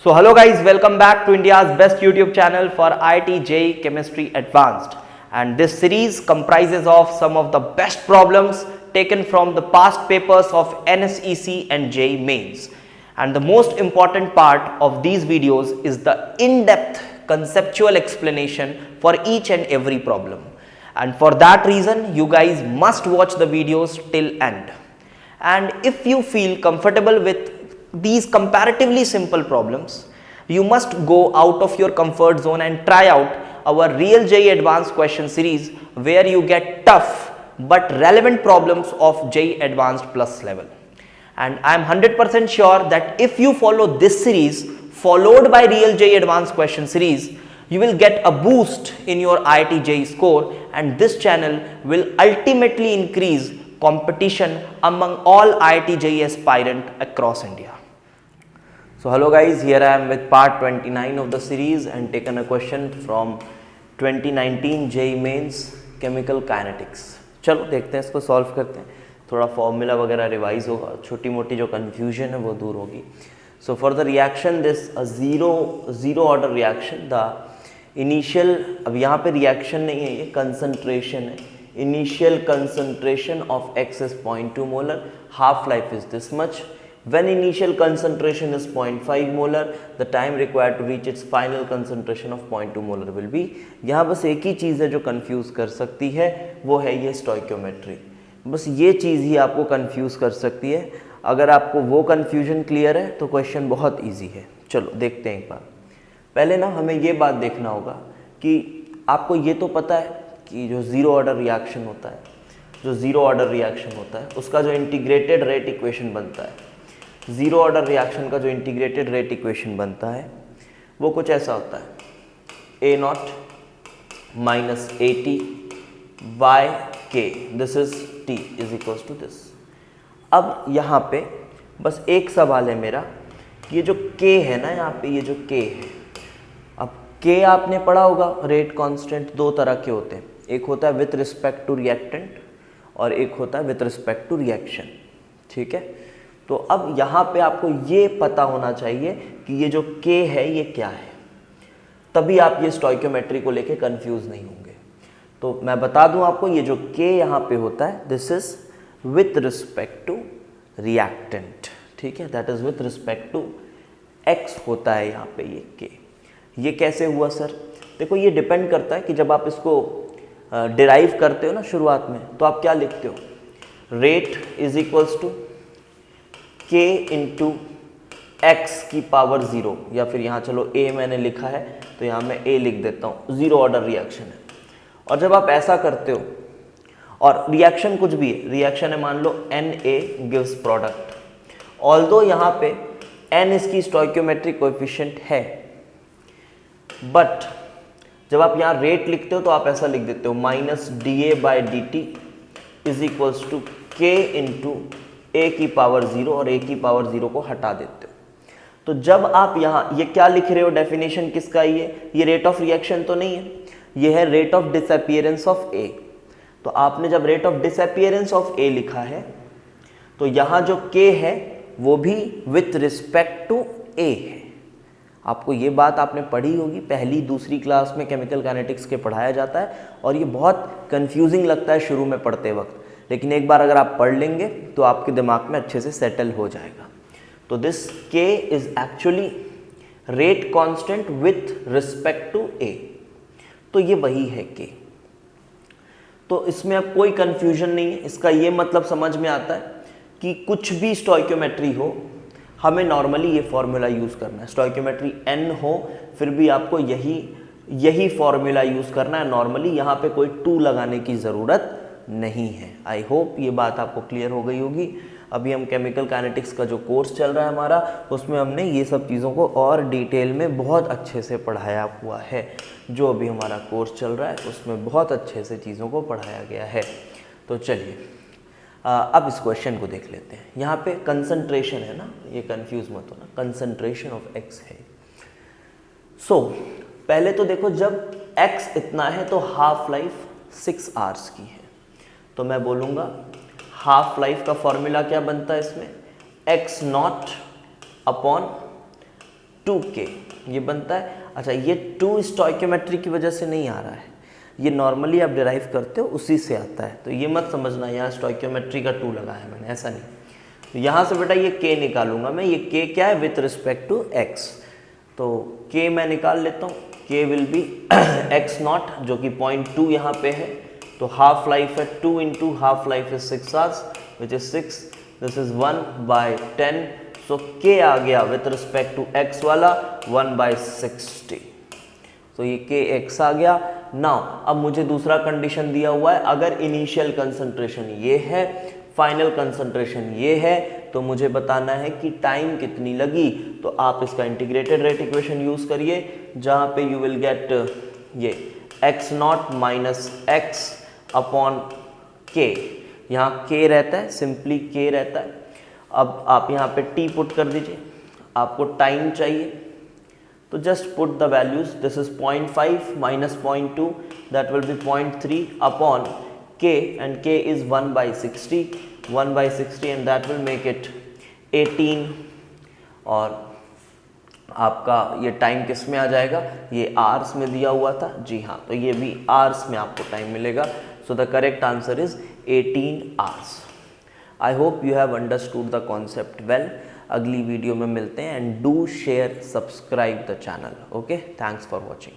So hello guys, welcome back to India's best YouTube channel for IIT JEE Chemistry Advanced, and this series comprises of some of the best problems taken from the past papers of NSEC and JEE Mains. And the most important part of these videos is the in-depth conceptual explanation for each and every problem. And for that reason, you guys must watch the videos till end. And if you feel comfortable with these comparatively simple problems, you must go out of your comfort zone and try out our Real JEE Advanced question series, where you get tough but relevant problems of JEE Advanced Plus level. And I am 100% sure that if you follow this series followed by Real JEE Advanced question series, you will get a boost in your IIT JEE score, and this channel will ultimately increase competition among all IIT JEE aspirant across India. So hello guys, here I am with part 29 of the series and taken a question from 2019 JEE Mains Chemical Kinetics. चलो देखते हैं, इसको solve करते हैं, थोड़ा formula वगैरह revise होगा, छोटी मोटी जो कन्फ्यूजन है वो दूर होगी. So for the reaction, this a zero order reaction, the initial, अब यहाँ पे reaction नहीं है, ये concentration है. Initial concentration of X is 0.2 molar, half life is this much. When initial concentration is 0.5 molar, the time required to reach its final concentration of 0.2 molar will be. यहाँ बस एक ही चीज़ है जो कंफ्यूज कर सकती है, वो है ये स्टोइकियोमेट्री. बस ये चीज़ ही आपको कंफ्यूज कर सकती है. अगर आपको वो कंफ्यूजन क्लियर है तो क्वेश्चन बहुत इजी है. चलो देखते हैं एक बार. पहले ना हमें ये बात देखना होगा कि आपको ये तो पता है कि जो ज़ीरो ऑर्डर रिएक्शन होता है, उसका जो इंटीग्रेटेड रेट इक्वेशन बनता है, ज़ीरो ऑर्डर रिएक्शन का जो इंटीग्रेटेड रेट इक्वेशन बनता है वो कुछ ऐसा होता है, A naught minus A T by K, this is T is equals to this. अब यहाँ पे बस एक सवाल है मेरा, ये जो के है ना, यहाँ पे ये जो के है, अब के आपने पढ़ा होगा, रेट कांस्टेंट दो तरह के होते हैं, एक होता है विथ रिस्पेक्ट टू रिएक्टेंट और एक होता है विथ रिस्पेक्ट टू रिएक्शन. ठीक है, तो अब यहाँ पे आपको ये पता होना चाहिए कि ये जो K है ये क्या है, तभी आप ये स्टोइकियोमेट्री को लेके कंफ्यूज नहीं होंगे. तो मैं बता दूं आपको, ये जो K यहाँ पे होता है, this is with respect to reactant. ठीक है, that is with respect to X होता है यहाँ पे ये K. ये कैसे हुआ सर? देखो, ये डिपेंड करता है कि जब आप इसको डिराइव करते हो ना शुरुआत में, तो आप क्या लिखते हो, rate is equals to K into x की पावर 0, या फिर यहाँ चलो A मैंने लिखा है तो यहाँ मैं A लिख देता हूँ, ज़ीरो ऑर्डर रिएक्शन है. और जब आप ऐसा करते हो, और रिएक्शन कुछ भी है, रिएक्शन है मान लो Na गिव्स प्रोडक्ट, ऑल्दो यहाँ पे N इसकी स्टोइकियोमेट्रिक कोएफिशिएंट है, बट जब आप यहाँ रेट लिखते हो तो आप ऐसा लिख देते हो minus DA by DT is equals to K into A की पावर 0, और A की पावर 0 को हटा देते हो. तो जब आप यहाँ ये क्या लिख रहे हो, डेफिनेशन किसका ये रेट ऑफ रिएक्शन तो नहीं है, ये है rate of disappearance of A. तो आपने जब rate of disappearance of A लिखा है, तो यहाँ जो K है वो भी विथ रिस्पेक्ट टू A है. आपको ये बात आपने पढ़ी होगी, पहली दूसरी क्लास में केमिकल काइनेटिक्स के पढ़ाया जाता है, और ये बहुत कंफ्यूजिंग लगता है शुरू में पढ़ते वक्त, लेकिन एक बार अगर आप पढ़ लेंगे तो आपके दिमाग में अच्छे से सेटल हो जाएगा. तो this K is actually rate constant with respect to A. तो ये वही है K. तो इसमें अब कोई कंफ्यूजन नहीं है. इसका ये मतलब समझ में आता है कि कुछ भी स्टोइकियोमेट्री हो, हमें नॉर्मली ये फॉर्मूला यूज़ करना है. स्टोइकियोमेट्री N हो, फिर भी आपको यही फॉर्मूला यूज़ करना है नॉर्मली. यहाँ पे कोई 2 लगाने की ज़रूरत नहीं है. आई होप ये बात आपको क्लियर हो गई होगी. अभी हम केमिकल काइनेटिक्स का जो कोर्स चल रहा है हमारा, उसमें हमने ये सब चीज़ों को और डिटेल में बहुत अच्छे से पढ़ाया हुआ है. जो अभी हमारा कोर्स चल रहा है उसमें बहुत अच्छे से चीज़ों को पढ़ाया गया है. तो चलिए अब इस क्वेश्चन को देख लेते हैं. यहाँ पे कंसंट्रेशन है ना, ये कंफ्यूज मत होना, कंसंट्रेशन ऑफ X है. सो पहले तो देखो, जब X इतना है तो हाफ लाइफ 6 आवर्स की है. तो मैं बोलूँगा हाफ लाइफ का फॉर्मूला क्या बनता है इसमें, X नॉट अपॉन 2k ये बनता है। अच्छा, ये 2 स्टोइकियोमेट्री की वजह से नहीं आ रहा है, ये नॉर्मली आप डिराइव करते हो उसी से आता है, तो ये मत समझना यहाँ स्टोइकियोमेट्री का 2 लगाया मैंने, ऐसा नहीं। तो यहाँ से बेटा ये k निकालूंगा मैं, ये k क्या है विथ रिस्पेक्ट टू x, तो k मैं निकाल लेता हूँ, k will be x not जो कि 0.2 यहाँ पे है, तो हाफ लाइफ है 2 into half life is 6 hours which is 6, this is 1/10, so k आ गया विथ रिस्पेक्ट टू x वाला 1/60, तो ये kx आ गया। नाउ अब मुझे दूसरा कंडीशन दिया हुआ है, अगर इनिशियल कंसंट्रेशन ये है, फाइनल कंसंट्रेशन ये है, तो मुझे बताना है कि टाइम कितनी लगी। तो आप इसका इंटीग्रेटेड रेट इक्वेशन यूज करिए, जहां पे यू विल गेट ये x not minus x upon k, यहाँ k रहता है, सिंपली k रहता है। अब आप यहाँ पे t पुट कर दीजिए, आपको टाइम चाहिए, तो just put the values, this is 0.5 minus 0.2, that will be 0.3 upon k, and k is 1/60 and that will make it 18, और आपका ये टाइम किस में आ जाएगा, ये आवर्स में दिया हुआ था, जी हाँ, तो ये भी आवर्स में आपको टाइम मिलेगा। So the correct answer is 18 hours. I hope you have understood the concept well. अगली वीडियो में मिलते हैं, and do share subscribe the channel. Okay, thanks for watching.